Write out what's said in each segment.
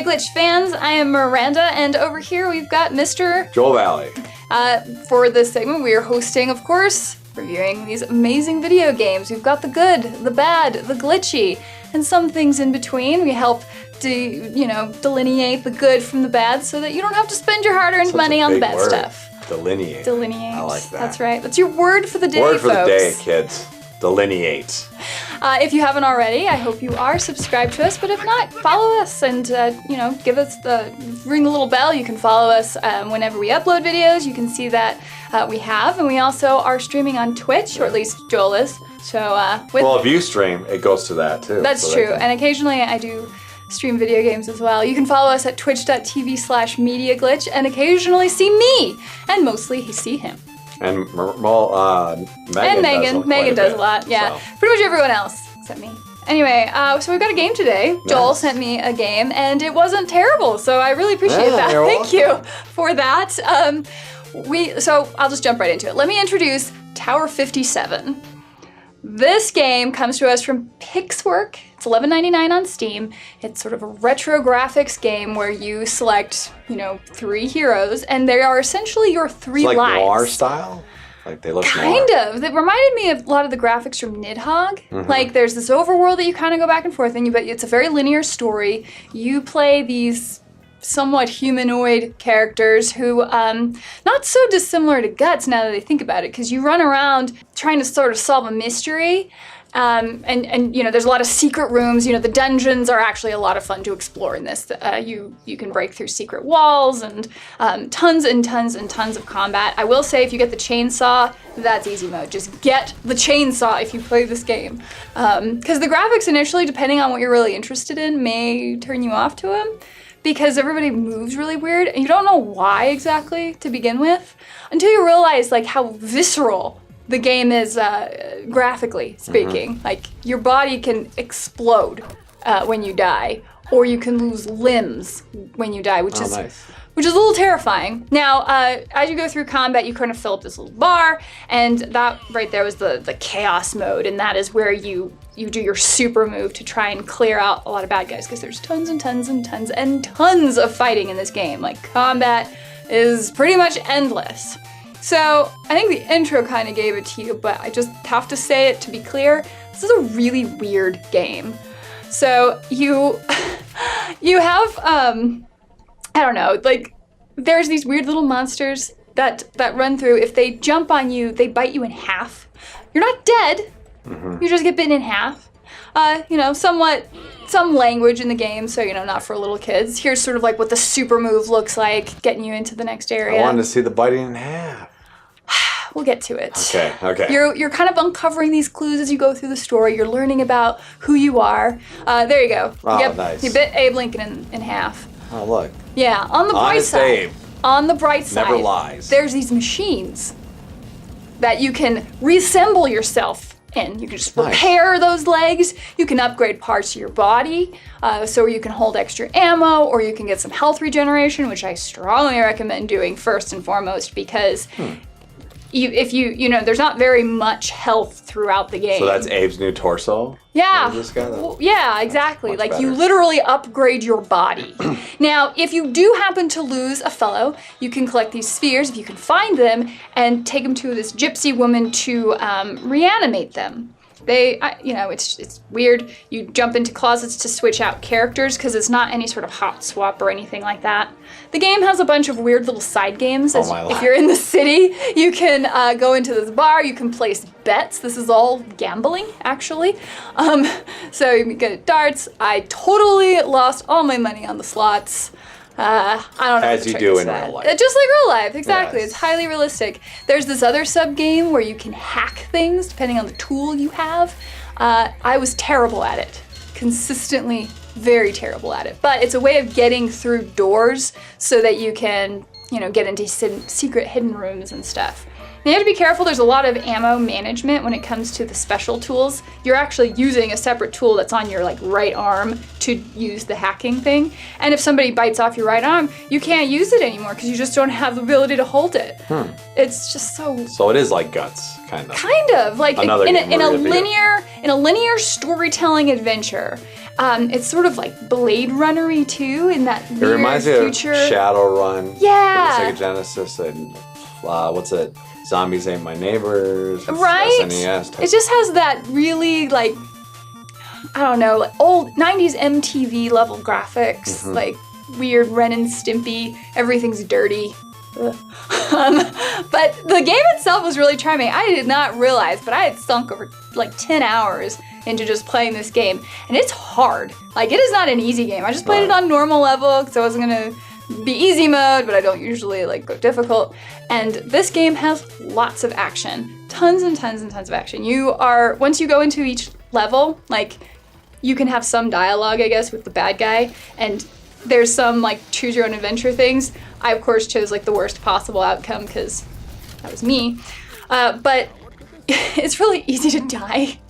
Glitch fans, I am Miranda, and over here we've got Mr. Joel Vallie. For this segment, we are hosting, of course, reviewing these amazing video games. We've got the good, the bad, the glitchy, and some things in between. We help delineate the good from the bad so that you don't have to spend your hard-earned money on the bad stuff. Delineate. Delineate. I like that. That's right. That's your word for the day, Word for folks. the day, kids. Delineate. If you haven't already, I hope you are subscribed to us, but if not, follow us and, give us ring the little bell. You can follow us whenever we upload videos. You can see that we have, and we also are streaming on Twitch, or at least Joel is. So, well, if you stream, it goes to that too. That's so true, and occasionally I do stream video games as well. You can follow us at twitch.tv/MediaGlitch and occasionally see me, and mostly see him. And Megan does a lot, yeah. So. Pretty much everyone else except me. Anyway, so we've got a game today. Nice. Joel sent me a game, and it wasn't terrible, so I really appreciate that. Thank you for that. So I'll just jump right into it. Let me introduce Tower 57. This game comes to us from Pixwork. It's $11.99 on Steam. It's sort of a retro graphics game where you select, 3 heroes, and they are essentially your 3 lives. Like noir style? Like they look kind of. It reminded me of a lot of the graphics from Nidhogg. Mm-hmm. Like there's this overworld that you kind of go back and forth in, but it's a very linear story. You play these somewhat humanoid characters who, not so dissimilar to Guts now that I think about it, because you run around trying to sort of solve a mystery, and there's a lot of secret rooms. The dungeons are actually a lot of fun to explore in this. You can break through secret walls and tons and tons and tons of combat. I will say if you get the chainsaw, that's easy mode. Just get the chainsaw if you play this game. Because the graphics initially, depending on what you're really interested in, may turn you off to them. Because everybody moves really weird, and you don't know why exactly to begin with, until you realize how visceral the game is graphically speaking. Mm-hmm. Like your body can explode when you die, or you can lose limbs when you die, which is nice. Which is a little terrifying. Now, as you go through combat, you kind of fill up this little bar, and that right there was the chaos mode, and that is where you do your super move to try and clear out a lot of bad guys, because there's tons and tons and tons and tons of fighting in this game. Like, combat is pretty much endless. So, I think the intro kind of gave it to you, but I just have to say it to be clear, this is a really weird game. So, you have, there's these weird little monsters that run through. If they jump on you, they bite you in half. You're not dead. Mm-hmm. You just get bitten in half. Some language in the game, so, not for little kids. Here's sort of like what the super move looks like, getting you into the next area. I wanted to see the biting in half. We'll get to it. Okay. You're kind of uncovering these clues as you go through the story. You're learning about who you are. There you go. Oh, nice. You bit Abe Lincoln in half. Oh, look. Yeah, on the bright Honest side. Abe. On the bright side. Never lies. There's these machines that you can reassemble yourself in. You can just repair those legs. You can upgrade parts of your body, so you can hold extra ammo, or you can get some health regeneration, which I strongly recommend doing first and foremost, because if you there's not very much health throughout the game. So that's Abe's new torso? Yeah. Yeah, exactly. Much like better. You literally upgrade your body. Now, if you do happen to lose a fellow, you can collect these spheres if you can find them and take them to this gypsy woman to reanimate them. It's weird. You jump into closets to switch out characters because it's not any sort of hot swap or anything like that. The game has a bunch of weird little side games. If you're in the city, you can go into this bar, you can place bets. This is all gambling, actually. So you can get darts. I totally lost all my money on the slots. I don't know. As you do in real life. Just like real life, exactly. Yes. It's highly realistic. There's this other sub-game where you can hack things depending on the tool you have. I was terrible at it. Consistently very terrible at it. But it's a way of getting through doors so that you can, get into secret hidden rooms and stuff. You have to be careful. There's a lot of ammo management when it comes to the special tools. You're actually using a separate tool that's on your right arm to use the hacking thing. And if somebody bites off your right arm, you can't use it anymore because you just don't have the ability to hold it. It's just so. So it is like Guts, kind of. Kind of like Another in a linear storytelling adventure. It's sort of like Blade Runner-y too, in that It weird reminds me future. of Shadowrun. Yeah. For the Sega Genesis and what's it? Zombies Ain't My Neighbors. Right? SNES type. It just has that really like, I don't know, like old 90s MTV level graphics, like weird Ren and Stimpy, everything's dirty. But the game itself was really charming. I did not realize, but I had sunk over like 10 hours into just playing this game, and it's hard. Like, it is not an easy game. I just played it on normal level because I wasn't gonna be easy mode, but I don't usually like go difficult. And this game has lots of action, tons and tons and tons of action. Once you go into each level, like, you can have some dialogue, I guess, with the bad guy, and there's some like choose your own adventure things. I of course chose like the worst possible outcome because that was me. But it's really easy to die.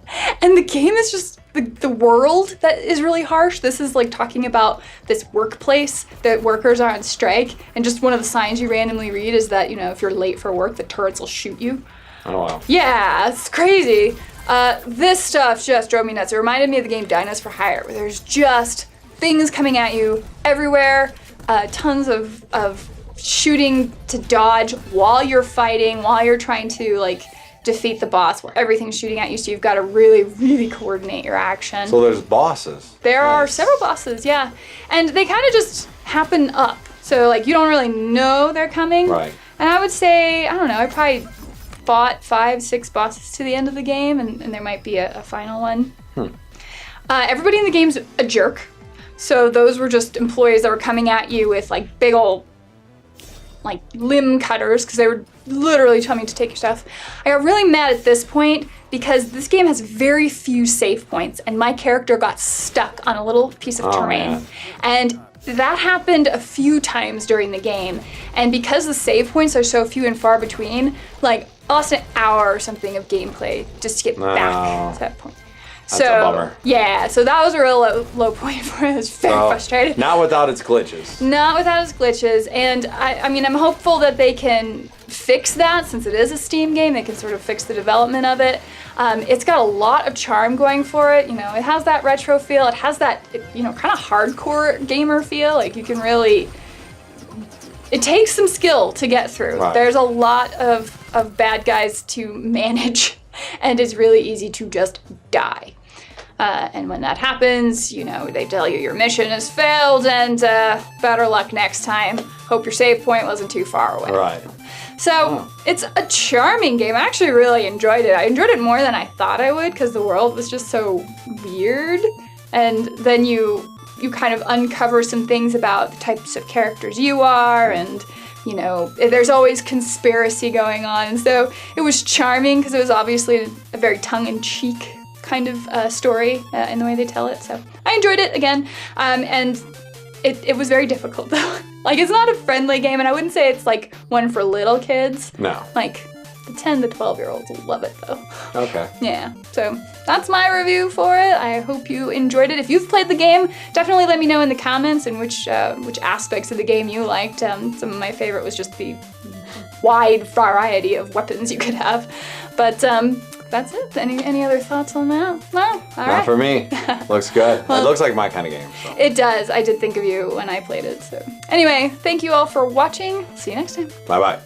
And the game is just the world that is really harsh. This is like talking about this workplace that workers are on strike, and just one of the signs you randomly read is that, you know, if you're late for work, the turrets will shoot you. Oh wow. Yeah, it's crazy. This stuff just drove me nuts. It reminded me of the game Dinos for Hire, where there's just things coming at you everywhere, tons of shooting to dodge while you're fighting, while you're trying to like defeat the boss, where everything's shooting at you, so you've got to really, really coordinate your action. So there's bosses. There are several bosses, yeah. And they kind of just happen up. So like you don't really know they're coming. Right. And I would say, I don't know, I probably fought 5-6 bosses to the end of the game, and there might be a final one. Everybody in the game's a jerk. So those were just employees that were coming at you with like big old like limb cutters because they were literally telling me to take your stuff. I got really mad at this point because this game has very few save points, and my character got stuck on a little piece of terrain. Man. And that happened a few times during the game. And because the save points are so few and far between, like almost an hour or something of gameplay just to get back to that point. That's a bummer. Yeah, so that was a real low point for me. I was very frustrated. Not without its glitches. Not without its glitches. And I mean, I'm hopeful that they can fix that, since it is a Steam game. They can sort of fix the development of it. It's got a lot of charm going for it. You know, it has that retro feel. It has that, you know, kind of hardcore gamer feel. Like you can really, it takes some skill to get through. Right. There's a lot of bad guys to manage, and it's really easy to just die. And when that happens, you know, they tell you your mission has failed and better luck next time. Hope your save point wasn't too far away. Right. So it's a charming game. I actually really enjoyed it. I enjoyed it more than I thought I would because the world was just so weird. And then you kind of uncover some things about the types of characters you are, and you know, there's always conspiracy going on. And so it was charming because it was obviously a very tongue-in-cheek kind of story in the way they tell it. So I enjoyed it again. And it was very difficult though. Like, it's not a friendly game, and I wouldn't say it's like one for little kids. No. Like the 10 to 12-year-olds will love it though. Okay. Yeah, so that's my review for it. I hope you enjoyed it. If you've played the game, definitely let me know in the comments and which aspects of the game you liked. Some of my favorite was just the wide variety of weapons you could have. But that's it. Any other thoughts on that? No? All right. Not for me. Looks good. It looks like my kind of game. So. It does. I did think of you when I played it. So anyway, thank you all for watching. See you next time. Bye-bye.